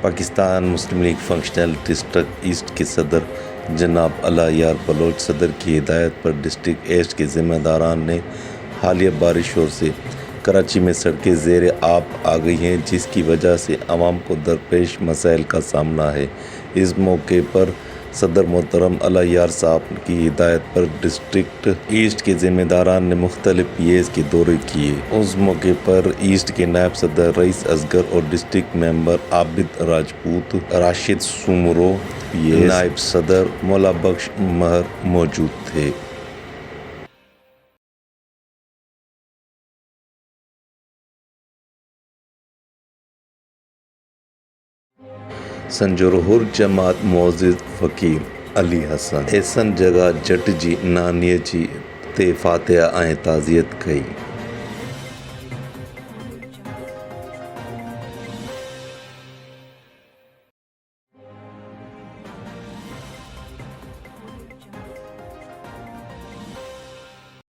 پاکستان مسلم league functional district asset کے صدر جناب اعلیٰ یار بلوچ صدر کی ہدایت پر ڈسٹرکٹ ایسٹ کے ذمہ داران نے حالیہ بارشوں سے کراچی میں سڑکیں زیر آب آ گئی ہیں، جس کی وجہ سے عوام کو درپیش مسائل کا سامنا ہے۔ اس موقع پر صدر محترم اعلیٰ یار صاحب کی ہدایت پر ڈسٹرکٹ ایسٹ کے ذمہ داران نے مختلف پی ایز کے دورے کیے۔ اس موقع پر ایسٹ کے نائب صدر رئیس اصغر اور ڈسٹرکٹ ممبر عابد راجپوت، راشد سومرو پی ایز، نائب صدر مولا بخش مہر موجود تھے۔ سنجروہر جماعت معزز فقیر علی حسن ایسن جگہ جٹ جی نانیہ جی تے فاتحہ تعزیت کئی۔